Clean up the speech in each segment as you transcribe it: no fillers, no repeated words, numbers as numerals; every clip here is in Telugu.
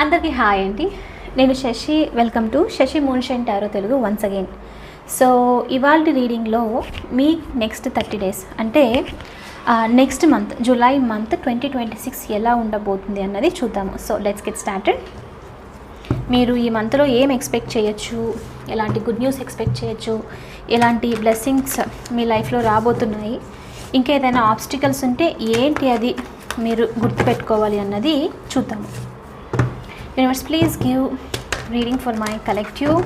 అందరికీ హాయ్ అండి. నేను Shashi. Welcome to Shashi moonshine tarot Telugu once again. So ఇవాళ రీడింగ్లో మీ నెక్స్ట్ 30 డేస్ అంటే నెక్స్ట్ మంత్ జూలై మంత్ 2026 ఎలా ఉండబోతుంది అన్నది చూద్దాము. So let's get started. మీరు ఈ మంత్లో ఏం ఎక్స్పెక్ట్ చేయొచ్చు, ఎలాంటి గుడ్ న్యూస్ ఎక్స్పెక్ట్ చేయొచ్చు, ఎలాంటి బ్లెస్సింగ్స్ మీ లైఫ్లో రాబోతున్నాయి, ఇంకా ఏదైనా ఆబ్స్టికల్స్ ఉంటే ఏంటి అది మీరు గుర్తుపెట్టుకోవాలి అన్నది చూద్దాము. Universe, please give reading for my collective.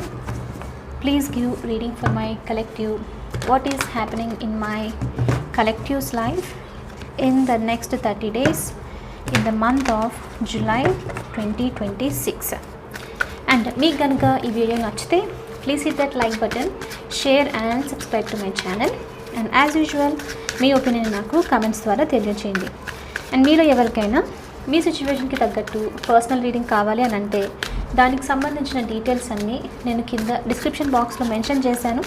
Please give reading for my collective. What is happening in my collective's life in the next 30 days in the month of July 2026. And meeku ganaka ee video nachite please hit that like button, share and subscribe to my channel. And as usual me opinion నాకు కామెంట్స్ ద్వారా తెలియజేయండి. అండ్ మీలో ఎవరికైనా మీ సిచ్యువేషన్కి తగ్గట్టు పర్సనల్ రీడింగ్ కావాలి అని అంటే దానికి సంబంధించిన డీటెయిల్స్ అన్నీ నేను కింద డిస్క్రిప్షన్ బాక్స్లో మెన్షన్ చేశాను.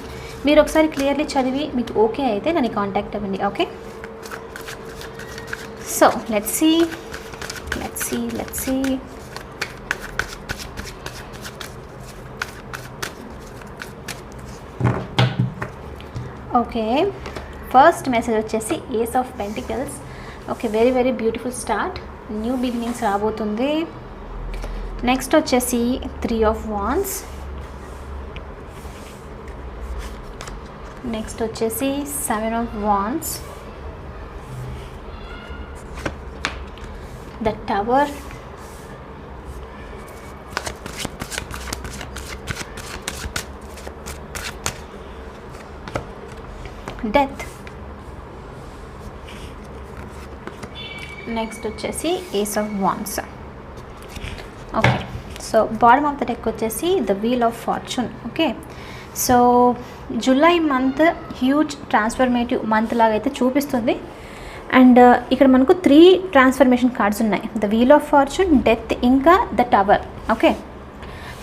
మీరు ఒకసారి క్లియర్లీ చదివి మీకు ఓకే అయితే నన్ను కాంటాక్ట్ అవ్వండి. Okay, so let's see. Okay, first message వచ్చేసి ace of pentacles. Okay, very very beautiful start. New beginnings రాబోతుంది. నెక్స్ట్ వచ్చేసి 3 ఆఫ్ వాండ్స్. నెక్స్ట్ వచ్చేసి 7 of wands. The tower. Death. Next వచ్చేసి ace of wands. Okay, so bottom of the deck వచ్చేసి the wheel of fortune. Okay, so July month huge transformative month లాగా అయితే చూపిస్తుంది. అండ్ ఇక్కడ మనకు 3 ట్రాన్స్ఫర్మేషన్ కార్డ్స్ ఉన్నాయి, the wheel of fortune, death, ఇంకా the tower. Okay,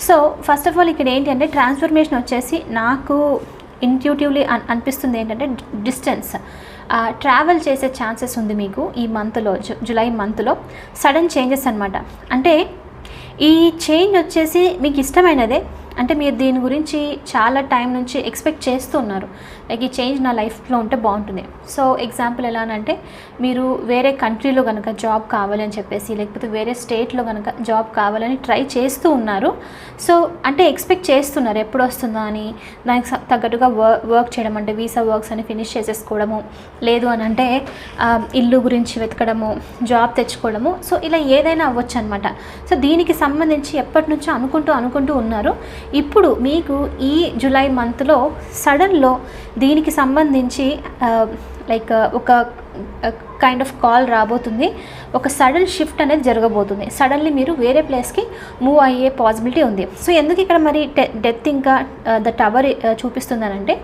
so first of all ఇక్కడ ఏంటి అంటే ట్రాన్స్ఫర్మేషన్ వచ్చేసి నాకు ఇంట్యూటివ్లీ అనిపిస్తుంది ఏంటంటే డిస్టెన్స్ ట్రావెల్ చేసే ఛాన్సెస్ ఉంది మీకు ఈ మంత్లో, జూలై మంత్లో సడన్ చేంజెస్ అనమాట. అంటే ఈ చేంజ్ వచ్చేసి మీకు ఇష్టమైనదే, అంటే మీరు దీని గురించి చాలా టైం నుంచి ఎక్స్పెక్ట్ చేస్తూ ఉన్నారు, లైక్ ఈ చేంజ్ నా లైఫ్లో ఉంటే బాగుంటుంది. సో ఎగ్జాంపుల్ ఎలా అంటే మీరు వేరే కంట్రీలో కనుక జాబ్ కావాలని చెప్పేసి, లేకపోతే వేరే స్టేట్లో కనుక జాబ్ కావాలని ట్రై చేస్తూ ఉన్నారు. సో అంటే ఎక్స్పెక్ట్ చేస్తున్నారు ఎప్పుడు వస్తుందా అని, దానికి తగ్గట్టుగా వర్క్ చేయడం, అంటే వీసా వర్క్స్ అని ఫినిష్ చేసేసుకోవడము, లేదు అని అంటే ఇల్లు గురించి వెతకడము, జాబ్ తెచ్చుకోవడము. సో ఇలా ఏదైనా అవ్వచ్చు అనమాట. సో దీనికి సంబంధించి ఎప్పటి నుంచో అనుకుంటూ ఉన్నారు. ఇప్పుడు మీకు ఈ జూలై మంత్లో సడన్లో దీనికి సంబంధించి లైక్ ఒక కైండ్ ఆఫ్ కాల్ రాబోతుంది, ఒక సడన్ షిఫ్ట్ అనేది జరగబోతుంది. సడన్లీ మీరు వేరే ప్లేస్కి మూవ్ అయ్యే పాసిబిలిటీ ఉంది. సో ఎందుకు ఇక్కడ మరి డెత్ ఇంకా ద టవర్ చూపిస్తుందనంటే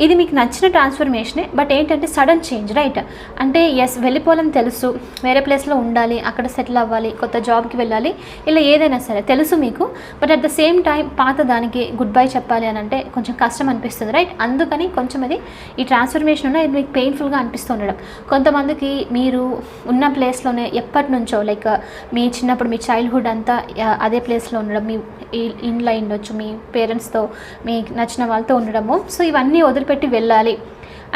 ఇది మీకు నచ్చిన ట్రాన్స్ఫర్మేషనే, బట్ ఏంటంటే సడన్ చేంజ్, రైట్? అంటే ఎస్ వెళ్ళిపోవాలని తెలుసు, వేరే ప్లేస్లో ఉండాలి, అక్కడ సెటిల్ అవ్వాలి, కొత్త జాబ్కి వెళ్ళాలి, ఇలా ఏదైనా సరే తెలుసు మీకు. But at the same time పాత దానికి గుడ్ బై చెప్పాలి అని అంటే కొంచెం కష్టం అనిపిస్తుంది, రైట్? అందుకని కొంచెం అది ఈ ట్రాన్స్ఫర్మేషన్ ఉన్న ఇది మీకు పెయిన్ఫుల్గా అనిపిస్తూ ఉండడం. కొంతమందికి మీరు ఉన్న ప్లేస్లోనే ఎప్పటి నుంచో, లైక్ మీ చిన్నప్పుడు మీ చైల్డ్హుడ్ అంతా అదే ప్లేస్లో ఉండడం, మీ ఇంట్లో ఉండొచ్చు, మీ పేరెంట్స్తో, మీకు నచ్చిన వాళ్ళతో ఉండడము. సో ఇవన్నీ వదిలిపెట్టి వెళ్ళాలి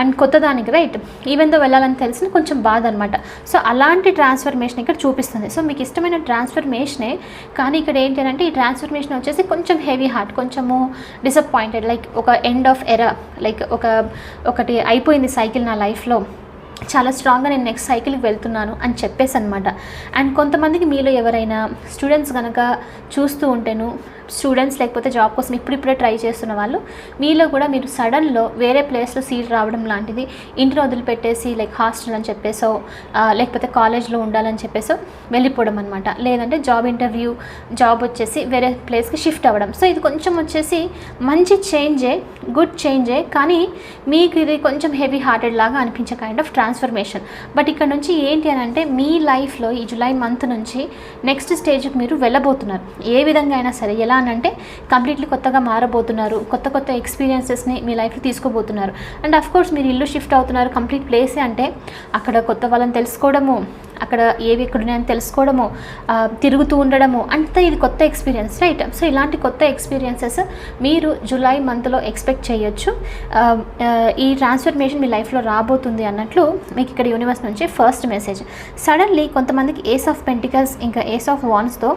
అండ్ కొత్త దానికి, రైట్? ఈవెన్ దో వెళ్ళాలని తెలిసిన కొంచెం బాధ అనమాట. సో అలాంటి ట్రాన్స్ఫర్మేషన్ ఇక్కడ చూపిస్తుంది. సో మీకు ఇష్టమైన ట్రాన్స్ఫర్మేషనే, కానీ ఇక్కడ ఏంటి అంటే ఈ ట్రాన్స్ఫర్మేషన్ వచ్చేసి కొంచెం హెవీ హార్ట్, కొంచెము డిసప్పాయింటెడ్, లైక్ ఒక ఎండ్ ఆఫ్ ఎరా, లైక్ ఒకటి అయిపోయింది సైకిల్ నా లైఫ్లో, చాలా స్ట్రాంగ్గా నేను నెక్స్ట్ సైకిల్కి వెళ్తున్నాను అని చెప్పేసి అనమాట. అండ్ కొంతమందికి మీలో ఎవరైనా స్టూడెంట్స్ కనుక చూస్తూ ఉంటేను, స్టూడెంట్స్ లేకపోతే జాబ్ కోసం ఇప్పుడిప్పుడే ట్రై చేస్తున్న వాళ్ళు, మీలో కూడా మీరు సడన్లో వేరే ప్లేస్లో సీట్ రావడం లాంటిది, ఇంటిని వదిలిపెట్టేసి లైక్ హాస్టల్ అని చెప్పేసో, లేకపోతే కాలేజ్లో ఉండాలని చెప్పేసో వెళ్ళిపోవడం అనమాట. లేదంటే జాబ్ ఇంటర్వ్యూ, జాబ్ వచ్చేసి వేరే ప్లేస్కి షిఫ్ట్ అవ్వడం. సో ఇది కొంచెం వచ్చేసి మంచి చేంజే, గుడ్ చేంజే, కానీ మీకు ఇది కొంచెం హెవీ హార్టెడ్ లాగా అనిపించే కైండ్ ఆఫ్ ట్రాన్స్ఫర్మేషన్. బట్ ఇక్కడ నుంచి ఏంటి అని అంటే మీ లైఫ్లో ఈ జూలై మంత్ నుంచి నెక్స్ట్ స్టేజ్కి మీరు వెళ్ళబోతున్నారు. ఏ విధంగా అయినా సరే, ఎలా అంటే కంప్లీట్లీ కొత్తగా మారబోతున్నారు, కొత్త ఎక్స్పీరియన్సెస్ని మీ లైఫ్లో తీసుకోబోతున్నారు. అండ్ అఫ్కోర్స్ మీరు ఇల్లు షిఫ్ట్ అవుతున్నారు, కంప్లీట్ ప్లేసే అంటే అక్కడ కొత్త వాళ్ళని తెలుసుకోవడము, అక్కడ ఏవి ఎక్కడ ఉన్నాయని తెలుసుకోవడము, తిరుగుతూ ఉండడము, అంతా ఇది కొత్త ఎక్స్పీరియన్స్, రైట్? సో ఇలాంటి కొత్త ఎక్స్పీరియన్సెస్ మీరు జూలై మంత్లో ఎక్స్పెక్ట్ చేయొచ్చు. ఈ ట్రాన్స్ఫర్మేషన్ మీ లైఫ్లో రాబోతుంది అన్నట్లు మీకు ఇక్కడ యూనివర్స్ నుంచి ఫస్ట్ మెసేజ్. సడన్లీ కొంతమందికి ఏస్ ఆఫ్ పెంటికల్స్ ఇంకా ఏస్ ఆఫ్ వాండ్స్తో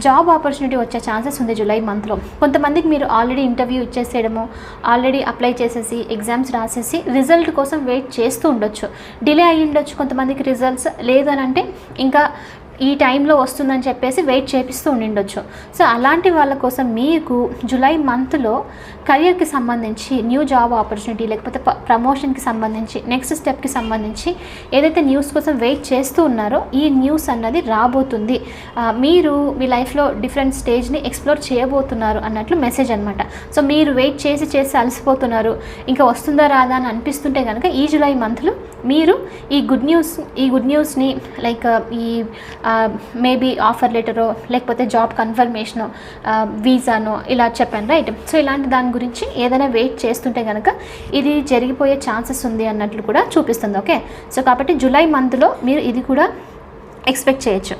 జాబ్ ఆపర్చునిటీ వచ్చే ఛాన్సెస్ ఉంది జూలై మంత్లో. కొంతమందికి మీరు ఆల్రెడీ ఇంటర్వ్యూ ఇచ్చేసేయడము, ఆల్రెడీ అప్లై చేసేసి ఎగ్జామ్స్ రాసేసి రిజల్ట్ కోసం వెయిట్ చేస్తూ ఉండొచ్చు, డిలే అయ్యి ఉండొచ్చు. కొంతమందికి రిజల్ట్స్ లేదనంటే ఇంకా ఈ టైంలో వస్తుందని చెప్పేసి వెయిట్ చేపిస్తూ ఉండిండొచ్చు. సో అలాంటి వాళ్ళ కోసం మీకు జూలై మంత్లో కెరియర్కి సంబంధించి న్యూ జాబ్ ఆపర్చునిటీ లేకపోతే ప్రమోషన్కి సంబంధించి నెక్స్ట్ స్టెప్కి సంబంధించి ఏదైతే న్యూస్ కోసం వెయిట్ చేస్తూ ఉన్నారో ఈ న్యూస్ అన్నది రాబోతుంది. మీరు మీ లైఫ్లో డిఫరెంట్ స్టేజ్ని ఎక్స్ప్లోర్ చేయబోతున్నారు అన్నట్లు మెసేజ్ అనమాట. సో మీరు వెయిట్ చేసి అలసిపోతున్నారు, ఇంకా వస్తుందా రాదా అని అనిపిస్తుంటే కనుక ఈ జూలై మంత్లో మీరు ఈ గుడ్ న్యూస్ని లైక్ ఈ మేబీ ఆఫర్ లెటరో లేకపోతే జాబ్ కన్ఫర్మేషనో వీసానో ఇలా చెప్పాను, రైట్? సో ఇలాంటి దాని గురించి ఏదైనా వెయిట్ చేస్తుంటే కనుక ఇది జరిగిపోయే ఛాన్సెస్ ఉంది అన్నట్లు కూడా చూపిస్తుంది. ఓకే, సో కాబట్టి జూలై మంత్లో మీరు ఇది కూడా ఎక్స్పెక్ట్ చేయొచ్చు.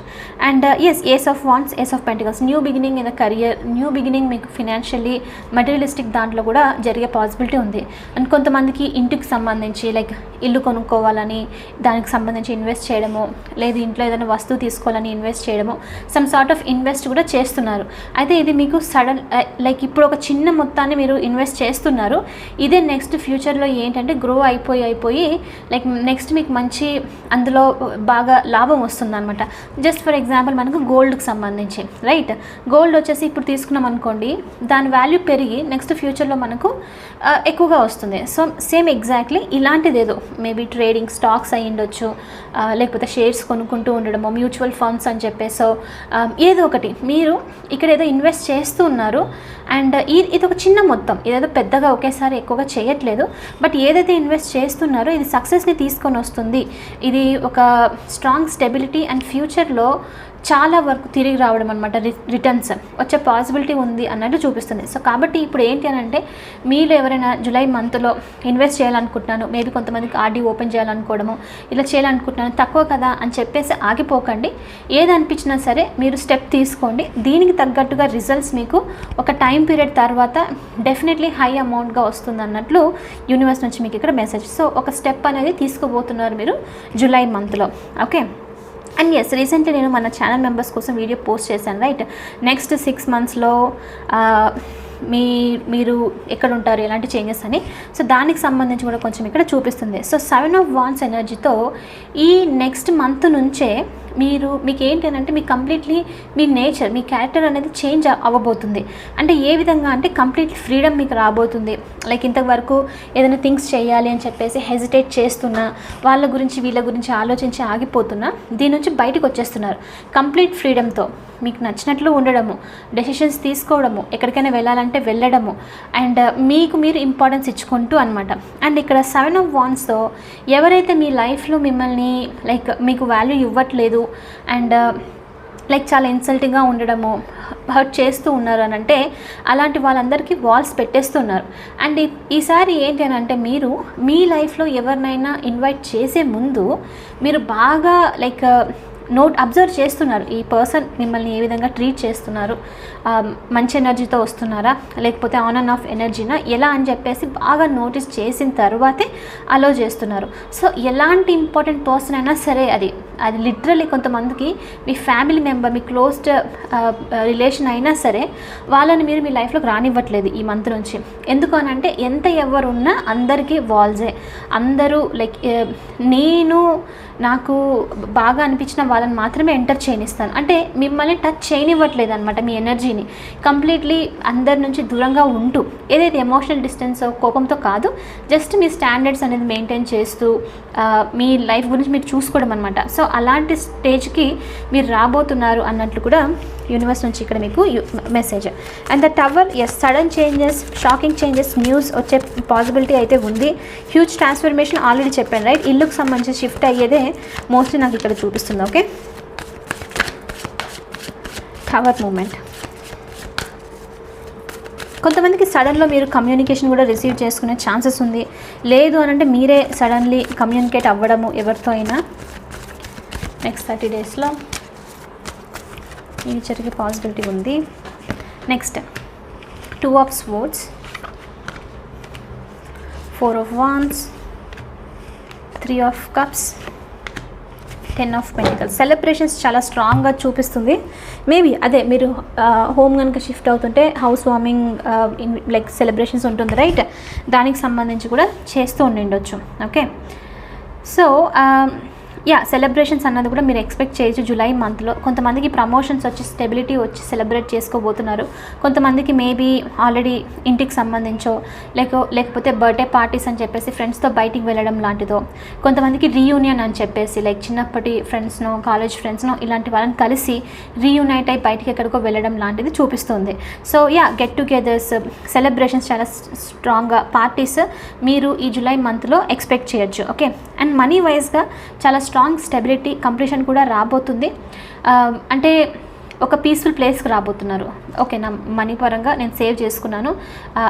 And yes, ace of wands, ace of pentacles, new beginning in the career, new beginning మీకు ఫినాన్షియల్లీ మెటీరియలిస్టిక్ దాంట్లో కూడా జరిగే పాసిబిలిటీ ఉంది. అండ్ కొంతమందికి ఇంటికి సంబంధించి లైక్ ఇల్లు కొనుక్కోవాలని దానికి సంబంధించి ఇన్వెస్ట్ చేయడము, లేదు ఇంట్లో ఏదైనా వస్తువు తీసుకోవాలని ఇన్వెస్ట్ చేయడము, సమ్ సార్ట్ ఆఫ్ ఇన్వెస్ట్ కూడా చేస్తున్నారు. అయితే ఇది మీకు సడన్ లైక్ ఇప్పుడు ఒక చిన్న మొత్తాన్ని మీరు ఇన్వెస్ట్ చేస్తున్నారు, ఇదే నెక్స్ట్ ఫ్యూచర్లో ఏంటంటే గ్రో అయిపోయి లైక్ నెక్స్ట్ మీకు మంచి అందులో బాగా లాభం వస్తుంది అనమాట. జస్ట్ ఫర్ ఎగ్జాంపుల్ మనకు గోల్డ్కి సంబంధించి, రైట్? గోల్డ్ వచ్చేసి ఇప్పుడు తీసుకున్నాం అనుకోండి, దాని వాల్యూ పెరిగి నెక్స్ట్ ఫ్యూచర్లో మనకు ఎక్కువగా వస్తుంది. సో సేమ్ ఎగ్జాక్ట్లీ ఇలాంటిది ఏదో మేబీ ట్రేడింగ్ స్టాక్స్ అయ్యి ఉండొచ్చు, లేకపోతే షేర్స్ కొనుక్కుంటూ ఉండడము, మ్యూచువల్ ఫండ్స్ అని చెప్పేసో ఏదో ఒకటి మీరు ఇక్కడ ఏదో ఇన్వెస్ట్ చేస్తూ ఉన్నారు. అండ్ ఇది ఒక చిన్న మొత్తం, ఇదేదో పెద్దగా ఒకేసారి ఎక్కువగా చేయట్లేదు, బట్ ఏదైతే ఇన్వెస్ట్ చేస్తున్నారో ఇది సక్సెస్ని తీసుకొని వస్తుంది. ఇది ఒక స్ట్రాంగ్ స్టెబిలిటీ అండ్ ఫ్యూచర్లో చాలా వరకు తిరిగి రావడం అనమాట, రిటర్న్స్ వచ్చే పాసిబిలిటీ ఉంది అన్నట్టు చూపిస్తుంది. సో కాబట్టి ఇప్పుడు ఏంటి అని అంటే మీరు ఎవరైనా జూలై మంత్లో ఇన్వెస్ట్ చేయాలనుకుంటున్నాను, మేబీ కొంతమందికి ఆర్డీ ఓపెన్ చేయాలనుకోవడము, ఇలా చేయాలనుకుంటున్నాను, తక్కువ కదా అని చెప్పేసి ఆగిపోకండి. ఏది అనిపించినా సరే మీరు స్టెప్ తీసుకోండి. దీనికి తగ్గట్టుగా రిజల్ట్స్ మీకు ఒక టైం పీరియడ్ తర్వాత డెఫినెట్లీ హై అమౌంట్గా వస్తుంది అన్నట్లు యూనివర్స్ నుంచి మీకు ఇక్కడ మెసేజ్. సో ఒక స్టెప్ అనేది తీసుకోబోతున్నారు మీరు జూలై మంత్లో. ఓకే, అండ్ ఎస్, రీసెంట్లీ నేను మన ఛానల్ మెంబర్స్ కోసం వీడియో పోస్ట్ చేశాను, రైట్? నెక్స్ట్ 6 monthsలో మీరు ఎక్కడ ఉంటారు, ఎలాంటి చేంజెస్ అని. సో దానికి సంబంధించి కూడా కొంచెం ఇక్కడ చూపిస్తుంది. సో 7 of Wands ఎనర్జీతో ఈ నెక్స్ట్ మంత్ నుంచే మీకు ఏంటి అని అంటే మీ కంప్లీట్లీ మీ నేచర్, మీ క్యారెక్టర్ అనేది చేంజ్ అవ్వబోతుంది. అంటే ఏ విధంగా అంటే కంప్లీట్లీ ఫ్రీడమ్ మీకు రాబోతుంది. లైక్ ఇంతవరకు ఏదైనా థింగ్స్ చేయాలి అని చెప్పేసి హెజిటేట్ చేస్తున్నా, వాళ్ళ గురించి వీళ్ళ గురించి ఆలోచించి ఆగిపోతున్నా, దీని నుంచి బయటకు వచ్చేస్తున్నారు కంప్లీట్ ఫ్రీడమ్తో. మీకు నచ్చినట్లు ఉండడము, డెసిషన్స్ తీసుకోవడము, ఎక్కడికైనా వెళ్ళాలంటే వెళ్ళడము, అండ్ మీకు మీరు ఇంపార్టెన్స్ ఇచ్చుకుంటూ అనమాట. అండ్ ఇక్కడ 7 of Wandsతో ఎవరైతే మీ లైఫ్లో మిమ్మల్ని లైక్ మీకు వాల్యూ ఇవ్వట్లేదు అండ్ లైక్ చాలా ఇన్సల్టింగ్గా ఉండడము, హర్ట్ చేస్తూ ఉన్నారు అని అంటే అలాంటి వాళ్ళందరికీ వాల్స్ పెట్టేస్తున్నారు. అండ్ ఈసారి ఏంటి అని అంటే మీరు మీ లైఫ్లో ఎవరినైనా ఇన్వైట్ చేసే ముందు మీరు బాగా లైక్ అబ్జర్వ్ చేస్తున్నారు, ఈ పర్సన్ మిమ్మల్ని ఏ విధంగా ట్రీట్ చేస్తున్నారు, మంచి ఎనర్జీతో వస్తున్నారా లేకపోతే ఆన్ అండ్ ఆఫ్ ఎనర్జీనా ఎలా అని చెప్పేసి బాగా నోటీస్ చేసిన తర్వాతే అలో చేస్తున్నారు. సో ఎలాంటి ఇంపార్టెంట్ పర్సన్ అయినా సరే అది లిటరలీ కొంతమందికి మీ ఫ్యామిలీ మెంబర్, మీ క్లోజ్డ్ రిలేషన్ అయినా సరే వాళ్ళని మీరు మీ లైఫ్లోకి రానివ్వట్లేదు ఈ మంత్ నుంచి. ఎందుకు అని అంటే ఎంత ఎవరున్నా అందరికీ వాల్సే, అందరూ లైక్ నాకు బాగా అనిపించిన వాళ్ళని మాత్రమే ఎంటర్ చేయనిస్తాను. అంటే మిమ్మల్ని టచ్ చేయనివ్వట్లేదు అనమాట, మీ ఎనర్జీని కంప్లీట్లీ అందరి నుంచి దూరంగా ఉంటూ, ఏదైతే ఎమోషనల్ డిస్టెన్స్ కోపంతో కాదు, జస్ట్ మీ స్టాండర్డ్స్ అనేది మెయింటైన్ చేస్తూ మీ లైఫ్ గురించి మీరు చూసుకోవడం అనమాట. సో అలాంటి స్టేజ్కి మీరు రాబోతున్నారు అన్నట్లు కూడా యూనివర్స్ నుంచి ఇక్కడ మీకు message. And the tower, yes, sudden changes, shocking changes, news వచ్చే పాసిబిలిటీ అయితే ఉంది. హ్యూజ్ ట్రాన్స్ఫర్మేషన్ ఆల్రెడీ చెప్పాను, రైట్? ఇల్లుకు సంబంధించి షిఫ్ట్ అయ్యేదే మోస్ట్లీ నాకు ఇక్కడ చూపిస్తుంది. Okay, tower moment. కొంతమందికి సడన్లో మీరు కమ్యూనికేషన్ కూడా రిసీవ్ చేసుకునే ఛాన్సెస్ ఉంది. లేదు అని అంటే మీరే సడన్లీ కమ్యూనికేట్ అవ్వడము ఎవరితో అయినా. నెక్స్ట్ 30 డేస్లో ఇవి జరిగే పాసిబిలిటీ ఉంది. Next 2 of Swords, 4 of Wands, 3 of Cups, 10 of Pentacles. Celebrations చాలా స్ట్రాంగ్గా చూపిస్తుంది. మేబీ అదే మీరు హోమ్ కనుక షిఫ్ట్ అవుతుంటే హౌస్ వార్మింగ్ లైక్ సెలబ్రేషన్స్ ఉంటుంది రైట్, దానికి సంబంధించి కూడా చేస్తూ ఉండిండొచ్చు. ఓకే, సో సెలబ్రేషన్స్ అన్నది కూడా మీరు ఎక్స్పెక్ట్ చేయొచ్చు జూలై మంత్లో. కొంతమందికి ప్రమోషన్స్ వచ్చి స్టెబిలిటీ వచ్చి సెలబ్రేట్ చేసుకోబోతున్నారు. కొంతమందికి మేబీ ఆల్రెడీ ఇంటికి సంబంధించో లేకపోతే బర్త్డే పార్టీస్ అని చెప్పేసి ఫ్రెండ్స్తో బయటికి వెళ్ళడం లాంటిదో, కొంతమందికి రీయూనియన్ అని చెప్పేసి లైక్ చిన్నప్పటి ఫ్రెండ్స్నో కాలేజ్ ఫ్రెండ్స్నో ఇలాంటి వాళ్ళని కలిసి రీయూనైట్ అయి బయటికి ఎక్కడికో వెళ్ళడం లాంటిది చూపిస్తుంది. సో గెట్ టుగెదర్స్, సెలబ్రేషన్స్ చాలా స్ట్రాంగ్గా పార్టీస్ మీరు ఈ జూలై మంత్లో ఎక్స్పెక్ట్ చేయొచ్చు. ఓకే, అండ్ మనీ వైజ్గా చాలా స్ట్రాంగ్ స్టెబిలిటీ కంప్లీషన్ కూడా రాబోతుంది. అంటే ఒక పీస్ఫుల్ ప్లేస్కి రాబోతున్నారు. ఓకే, నా మనీ పరంగా నేను సేవ్ చేసుకున్నాను,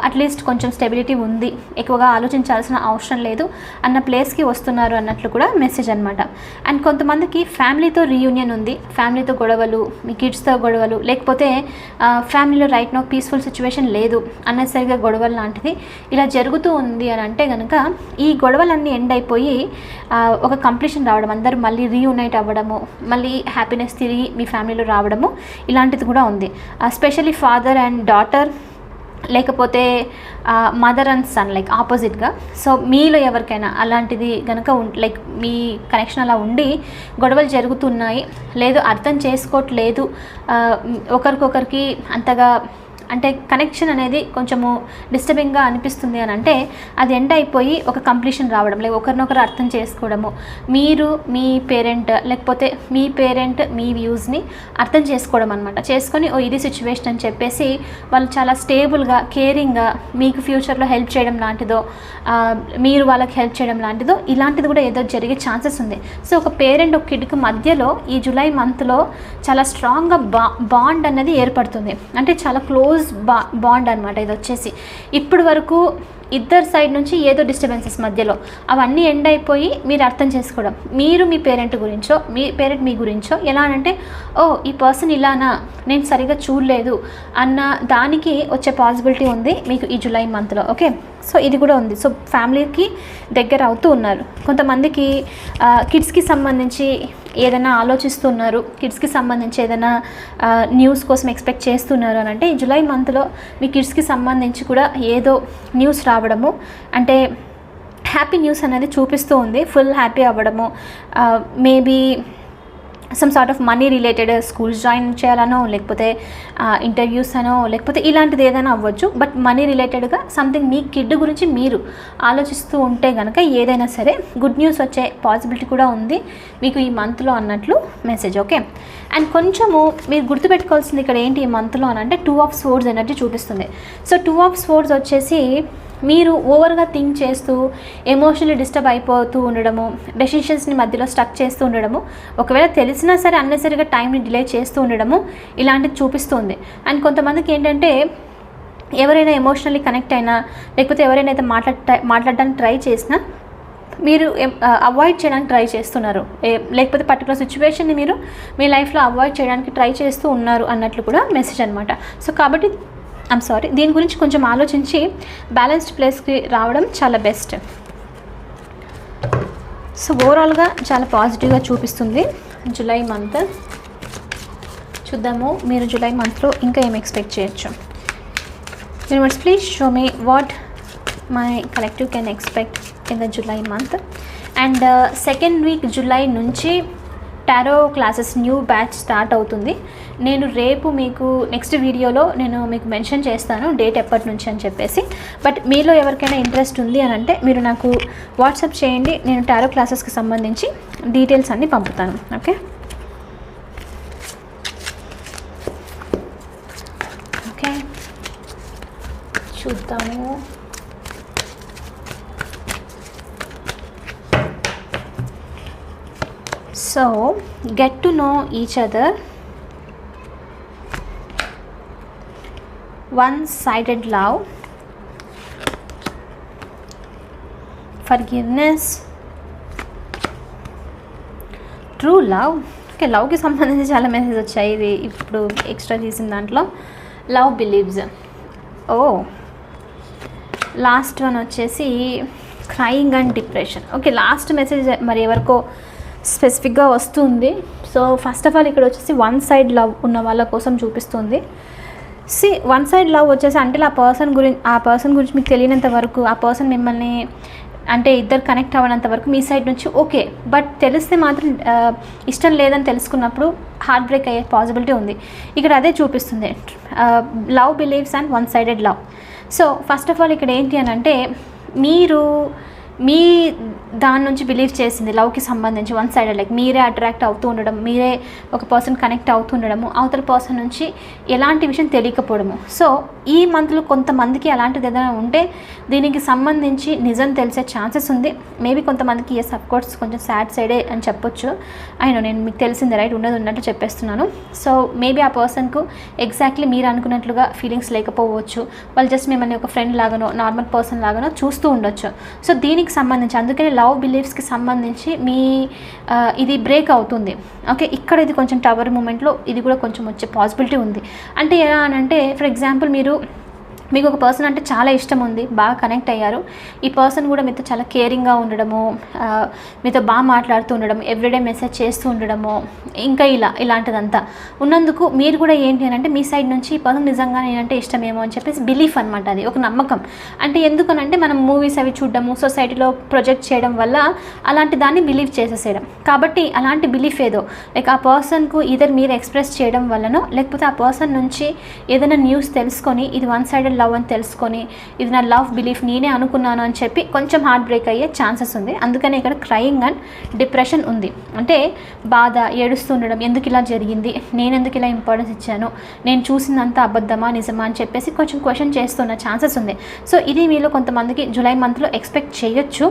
అట్లీస్ట్ కొంచెం స్టెబిలిటీ ఉంది, ఎక్కువగా ఆలోచించాల్సిన అవసరం లేదు అన్న ప్లేస్కి వస్తున్నారు అన్నట్లు కూడా మెసేజ్ అనమాట. అండ్ కొంతమందికి ఫ్యామిలీతో రీయూనియన్ ఉంది, ఫ్యామిలీతో గొడవలు, మీ కిడ్స్తో గొడవలు, లేకపోతే ఫ్యామిలీలో రైట్ నో పీస్ఫుల్ సిచ్యువేషన్ లేదు, అన్నెసరిగా గొడవలు లాంటిది ఇలా జరుగుతూ ఉంది అని అంటే కనుక ఈ గొడవలన్నీ ఎండ్ అయిపోయి ఒక కంప్లీషన్ రావడం, అందరూ మళ్ళీ రీయూనైట్ అవ్వడము, మళ్ళీ హ్యాపీనెస్ తిరిగి మీ ఫ్యామిలీలో రావడము ఇలాంటిది కూడా ఉంది. స్పెషల్లీ ఫాదర్ అండ్ డాటర్, లేకపోతే మదర్ అండ్ సన్ లైక్ ఆపోజిట్గా. సో మీలో ఎవరికైనా అలాంటిది కనుక లైక్ మీ కనెక్షన్ అలా ఉండి గొడవలు జరుగుతున్నాయి, లేదు అర్థం చేసుకోవట్లేదు, ఒకరికొకరికి అంతగా అంటే కనెక్షన్ అనేది కొంచెము డిస్టర్బింగ్గా అనిపిస్తుంది అని అంటే అది ఎండ్ అయిపోయి ఒక కంప్లీషన్ రావడం, లేక ఒకరినొకరు అర్థం చేసుకోవడము, మీరు మీ పేరెంట్ లేకపోతే మీ పేరెంట్ మీ వ్యూస్ని అర్థం చేసుకోవడం అనమాట. చేసుకొని ఇది సిచ్యువేషన్ అని చెప్పేసి వాళ్ళు చాలా స్టేబుల్గా కేరింగ్గా మీకు ఫ్యూచర్లో హెల్ప్ చేయడం లాంటిదో, మీరు వాళ్ళకి హెల్ప్ చేయడం లాంటిదో ఇలాంటిది కూడా ఏదో జరిగే ఛాన్సెస్ ఉంది. సో ఒక పేరెంట్ ఒక కిడ్కి మధ్యలో ఈ జూలై మంత్లో చాలా స్ట్రాంగ్గా బాండ్ అనేది ఏర్పడుతుంది. అంటే చాలా క్లోజ్ బాండ్ అనమాట. ఇది వచ్చేసి ఇప్పటి వరకు ఇద్దరు సైడ్ నుంచి ఏదో డిస్టర్బెన్సెస్ మధ్యలో అవన్నీ ఎండ్ అయిపోయి మీరు అర్థం చేసుకోవడం, మీరు మీ పేరెంట్ గురించో మీ పేరెంట్ మీ గురించో ఎలా అంటే ఈ పర్సన్ ఇలానా నేను సరిగా చూడలేదు అన్న దానికి వచ్చే పాసిబిలిటీ ఉంది మీకు ఈ జూలై మంత్లో. ఓకే, సో ఇది కూడా ఉంది. సో ఫ్యామిలీకి దగ్గర అవుతూ ఉన్నారు. కొంతమందికి కిడ్స్కి సంబంధించి ఏదైనా ఆలోచిస్తున్నారు, కిడ్స్కి సంబంధించి ఏదైనా న్యూస్ కోసం ఎక్స్పెక్ట్ చేస్తున్నారు అని అంటే ఈ జూలై మంత్లో మీ కిడ్స్కి సంబంధించి కూడా ఏదో న్యూస్ రావడము, అంటే హ్యాపీ న్యూస్ అనేది చూపిస్తూ ఉంది. ఫుల్ హ్యాపీ అవ్వడము, maybe some sort of money related, schools join చేయాలనో లేకపోతే ఇంటర్వ్యూస్ అనో లేకపోతే ఇలాంటిది ఏదైనా అవ్వచ్చు. బట్ మనీ రిలేటెడ్గా సంథింగ్ మీ కిడ్ గురించి మీరు ఆలోచిస్తూ ఉంటే కనుక ఏదైనా సరే గుడ్ న్యూస్ వచ్చే పాసిబిలిటీ కూడా ఉంది మీకు ఈ మంత్లో అన్నట్లు మెసేజ్. ఓకే, అండ్ కొంచెము మీరు గుర్తుపెట్టుకోవాల్సింది ఇక్కడ ఏంటి ఈ మంత్లో అని అంటే 2 of Swords ఎనర్జీ చూపిస్తుంది. సో 2 of Swords వచ్చేసి మీరు ఓవర్గా థింక్ చేస్తూ ఎమోషనల్లీ డిస్టర్బ్ అయిపోతూ ఉండడము, డెసిషన్స్ని మధ్యలో స్టక్ చేస్తూ ఉండడము, ఒకవేళ తెలిసినా సరే అన్నెసరిగా టైంని డిలే చేస్తూ ఉండడము ఇలాంటిది చూపిస్తుంది. అండ్ కొంతమందికి ఏంటంటే ఎవరైనా ఎమోషనల్లీ కనెక్ట్ అయినా లేకపోతే ఎవరైనా అయితే మాట్లాడడానికి ట్రై చేసినా మీరు అవాయిడ్ చేయడానికి ట్రై చేస్తున్నారు, లేకపోతే పర్టికులర్ సిచ్యువేషన్ని మీరు మీ లైఫ్లో అవాయిడ్ చేయడానికి ట్రై చేస్తూ ఉన్నారు అన్నట్లు కూడా మెసేజ్ అనమాట. సో కాబట్టి దీని గురించి కొంచెం ఆలోచించి బ్యాలెన్స్డ్ ప్లేస్కి రావడం చాలా బెస్ట్. సో ఓవరాల్గా చాలా పాజిటివ్గా చూపిస్తుంది జూలై మంత్. చూద్దాము మీరు జూలై మంత్లో ఇంకా ఏం ఎక్స్పెక్ట్ చేయొచ్చు. Universe please show me what my collective can expect in the July month. And second week July నుంచి tarot classes new batch start అవుతుంది. నేను రేపు మీకు నెక్స్ట్ వీడియోలో నేను మీకు మెన్షన్ చేస్తాను డేట్ ఎప్పటి నుంచి అని చెప్పేసి. బట్ మీలో ఎవరికైనా ఇంట్రెస్ట్ ఉంది అని అంటే మీరు నాకు వాట్సాప్ చేయండి, నేను టారో క్లాసెస్కి సంబంధించి డీటెయిల్స్ అన్నీ పంపుతాను. ఓకే, ఓకే చూద్దాము. So get to know each other. One-sided love, forgiveness, true love. Okay, లవ్కి సంబంధించి చాలా మెసేజ్ వచ్చాయి. ఇది ఇప్పుడు ఎక్స్ట్రా చేసిన దాంట్లో లవ్ బిలీవ్స్. ఓ లాస్ట్ వన్ వచ్చేసి crying and depression. Okay, last message మరి ఎవరికో స్పెసిఫిక్గా వస్తుంది. సో ఫస్ట్ ఆఫ్ ఆల్ ఇక్కడ వచ్చేసి వన్ సైడ్ లవ్ ఉన్న వాళ్ళ కోసం చూపిస్తుంది. వన్ సైడ్ లవ్ వచ్చేసి అంటే ఆ పర్సన్ గురించి మీకు తెలియనంత వరకు, ఆ పర్సన్ మిమ్మల్ని అంటే ఇద్దరు కనెక్ట్ అవ్వనంత వరకు మీ సైడ్ నుంచి ఓకే, బట్ తెలిస్తే మాత్రం ఇష్టం లేదని తెలుసుకున్నప్పుడు హార్ట్ బ్రేక్ అయ్యే పాసిబిలిటీ ఉంది. ఇక్కడ అదే చూపిస్తుంది, love believes and one sided love. So first of all ఇక్కడ ఏంటి అని అంటే మీరు మీ దాని నుంచి బిలీవ్ చేసింది లవ్కి సంబంధించి వన్ సైడెడ్, లైక్ మీరే అట్రాక్ట్ అవుతూ ఉండడం, మీరే ఒక పర్సన్ కనెక్ట్ అవుతూ ఉండడము, అవతల పర్సన్ నుంచి ఎలాంటి విషయం తెలియకపోవడము. సో ఈ మంత్లో కొంతమందికి అలాంటిది ఏదైనా ఉంటే దీనికి సంబంధించి నిజం తెలిసే ఛాన్సెస్ ఉంది. మేబీ కొంతమందికి ఎస్ అఫ్కోర్స్ కొంచెం సాడ్ సైడే అని చెప్పొచ్చు. నేను మీకు తెలిసిందే రైట్, ఉన్నది ఉన్నట్టు చెప్పేస్తున్నాను. సో మేబీ ఆ పర్సన్కు ఎగ్జాక్ట్లీ మీరు అనుకున్నట్లుగా ఫీలింగ్స్ లేకపోవచ్చు. వాళ్ళు జస్ట్ మిమ్మల్ని ఒక ఫ్రెండ్ లాగానో నార్మల్ పర్సన్ లాగానో చూస్తూ ఉండొచ్చు. సో దీనికి సంబంధించి అందుకని లవ్ బిలీఫ్స్కి సంబంధించి మీ ఇది బ్రేక్ అవుతుంది. ఓకే, ఇక్కడ ఇది కొంచెం టవర్ మూమెంట్లో ఇది కూడా కొంచెం వచ్చే పాసిబిలిటీ ఉంది. అంటే ఎలా అని అంటే ఫర్ ఎగ్జాంపుల్ మీకు ఒక పర్సన్ అంటే చాలా ఇష్టం ఉంది, బాగా కనెక్ట్ అయ్యారు. ఈ పర్సన్ కూడా మీతో చాలా కేరింగ్గా ఉండడము, మీతో బాగా మాట్లాడుతూ ఉండడం, ఎవ్రీడే మెసేజ్ చేస్తూ ఉండడము, ఇంకా ఇలాంటిదంతా ఉన్నందుకు మీరు కూడా ఏంటి అని అంటే మీ సైడ్ నుంచి ఈ పర్సన్ నిజంగా నేనంటే ఇష్టమేమో అని చెప్పేసి బిలీఫ్ అనమాట. అది ఒక నమ్మకం. అంటే ఎందుకనంటే మనం మూవీస్ అవి చూడడము, సొసైటీలో ప్రొజెక్ట్ చేయడం వల్ల అలాంటి దాన్ని బిలీవ్ చేసేసేయడం. కాబట్టి అలాంటి బిలీఫ్ ఏదో లైక్ ఆ పర్సన్కు ఇదర్ మీరు ఎక్స్ప్రెస్ చేయడం వల్లనో, లేకపోతే ఆ పర్సన్ నుంచి ఏదైనా న్యూస్ తెలుసుకొని ఇది వన్ సైడెడ్ లవ్ అని తెలుసుకొని ఇది నా లవ్ బిలీఫ్ నేనే అనుకున్నాను అని చెప్పి కొంచెం హార్ట్ బ్రేక్ అయ్యే ఛాన్సెస్ ఉంది. అందుకని ఇక్కడ క్రయింగ్ అండ్ డిప్రెషన్ ఉంది. అంటే బాధ, ఏడుస్తుండడం, ఎందుకు ఇలా జరిగింది, నేను ఎందుకు ఇలా ఇంపార్టెన్స్ ఇచ్చాను, నేను చూసిందంతా అబద్ధమా నిజమా అని చెప్పేసి కొంచెం క్వశ్చన్ చేస్తున్న ఛాన్సెస్ ఉంది. సో ఇది మీలో కొంతమందికి జూలై మంత్లో ఎక్స్పెక్ట్ చేయొచ్చు.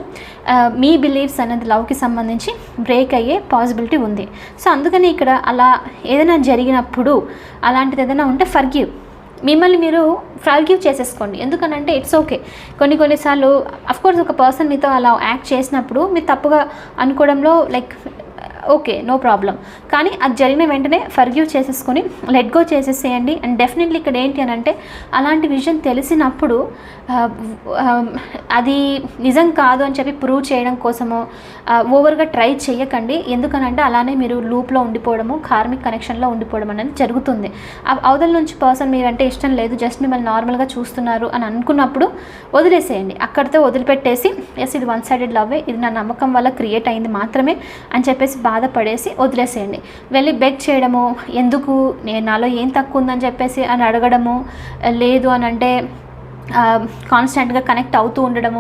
మీ బిలీఫ్స్ అనేది లవ్కి సంబంధించి బ్రేక్ అయ్యే పాసిబిలిటీ ఉంది. సో అందుకని ఇక్కడ అలా ఏదైనా జరిగినప్పుడు అలాంటిది ఏదైనా ఉంటే ఫర్గివ్, మిమ్మల్ని మీరు ఫర్గివ్ చేసేసుకోండి. ఎందుకనంటే ఇట్స్ ఓకే. కొన్నిసార్లు అఫ్కోర్స్ ఒక పర్సన్ మీతో అలా యాక్ట్ చేసినప్పుడు మీరు తప్పుగా అనుకోవడంలో లైక్ ఓకే, నో ప్రాబ్లం. కానీ అది జరిగిన వెంటనే ఫర్గివ్ చేసేసుకొని లెట్ గో చేసేసేయండి. అండ్ డెఫినెట్లీ ఇక్కడ ఏంటి అని అంటే అలాంటి విషయం తెలిసినప్పుడు అది నిజం కాదు అని చెప్పి ప్రూవ్ చేయడం కోసము ఓవర్గా ట్రై చేయకండి. ఎందుకనంటే అలానే మీరు లూప్లో ఉండిపోవడము, కార్మిక్ కనెక్షన్లో ఉండిపోవడం అనేది జరుగుతుంది. అవతల నుంచి పర్సన్ మీరంటే ఇష్టం లేదు, జస్ట్ మిమ్మల్ని నార్మల్గా చూస్తున్నారు అని అనుకున్నప్పుడు వదిలేసేయండి. అక్కడితో వదిలిపెట్టేసి ఎస్ ఇది వన్ సైడెడ్ లవ్వే, ఇది నా నమ్మకం వల్ల క్రియేట్ అయింది మాత్రమే అని చెప్పేసి బాధపడేసి వదిలేసేయండి. వెళ్ళి బెగ్ చేయడము, ఎందుకు నాలో ఏం తక్కువ ఉందని చెప్పేసి అని అడగడము, లేదు అని అంటే కాన్స్టెంట్గా కనెక్ట్ అవుతూ ఉండడము,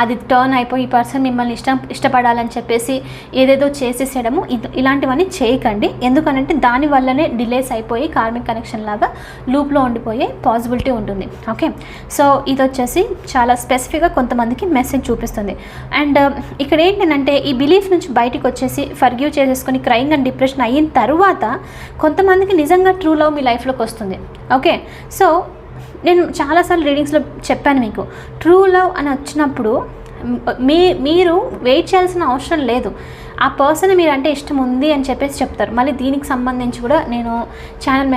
అది టర్న్ అయిపోయి ఈ పర్సన్ మిమ్మల్ని ఇష్టపడాలని చెప్పేసి ఏదేదో చేసేసేయడము, ఇలాంటివన్నీ చేయకండి. ఎందుకనంటే దానివల్లనే డిలేస్ అయిపోయి కార్మిక్ కనెక్షన్ లాగా లూప్లో ఉండిపోయే పాసిబిలిటీ ఉంటుంది. ఓకే, సో ఇది వచ్చేసి చాలా స్పెసిఫిక్గా కొంతమందికి మెసేజ్ చూపిస్తుంది. అండ్ ఇక్కడ ఏంటంటే ఈ బిలీఫ్ నుంచి బయటికి వచ్చేసి ఫర్గివ్ చేసేసుకొని క్రైయింగ్ అండ్ డిప్రెషన్ అయిన తర్వాత కొంతమందికి నిజంగా ట్రూ లవ్ మీ లైఫ్లోకి వస్తుంది. ఓకే, సో నేను చాలాసార్లు రీడింగ్స్లో చెప్పాను మీకు, ట్రూ లవ్ అని వచ్చినప్పుడు మీరు వెయిట్ చేయాల్సిన అవసరం లేదు. ఆ పర్సన్ మీరంటే ఇష్టం ఉంది అని చెప్పేసి చెప్తారు. మళ్ళీ దీనికి సంబంధించి కూడా నేను ఛానల్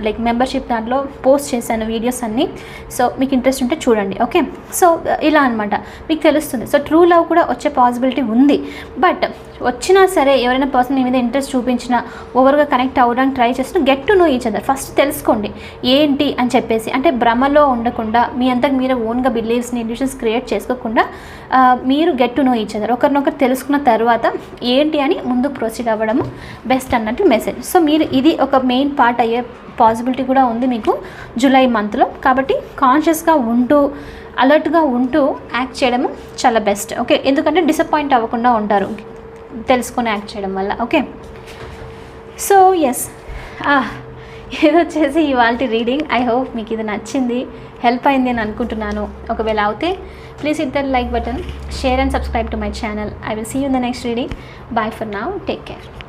లైక్ మెంబర్షిప్ దాంట్లో పోస్ట్ చేశాను వీడియోస్ అన్నీ. సో మీకు ఇంట్రెస్ట్ ఉంటే చూడండి. ఓకే, సో ఇలా అనమాట మీకు తెలుస్తుంది. సో ట్రూ లవ్ కూడా వచ్చే పాసిబిలిటీ ఉంది. బట్ వచ్చినా సరే ఎవరైనా పర్సన్ మీ మీద ఇంట్రెస్ట్ చూపించినా ఓవర్గా కనెక్ట్ అవ్వడానికి ట్రై చేసినా get to know each other. First తెలుసుకోండి ఏంటి అని చెప్పేసి. అంటే భ్రమలో ఉండకుండా మీ అంతకు మీరు ఓన్గా బిలీవ్స్ని ఇండివిజువల్స్ క్రియేట్ చేసుకోకుండా మీరు get to know each other. ఒకరినొకరు తెలుసుకున్న తర్వాత ఏంటి అని ముందు ప్రొసీడ్ అవ్వడము బెస్ట్ అన్నట్టు మెసేజ్. సో మీరు ఇది ఒక మెయిన్ పార్ట్ అయ్యే పాసిబిలిటీ కూడా ఉంది మీకు జూలై మంత్లో. కాబట్టి కాన్షియస్గా ఉంటూ అలర్ట్గా ఉంటూ యాక్ట్ చేయడము చాలా బెస్ట్. ఓకే, ఎందుకంటే డిసప్పాయింట్ అవ్వకుండా ఉంటారు తెలుసుకొని యాక్ట్ చేయడం వల్ల. ఓకే, సో ఎస్ ఇది వచ్చేసి ఇవాళ రీడింగ్. ఐ హోప్ మీకు ఇది నచ్చింది, హెల్ప్ అయింది అని అనుకుంటున్నాను. ఒకవేళ అవుతే please hit that like button, share and subscribe to my channel. I will see you in the next reading. Bye for now. Take care.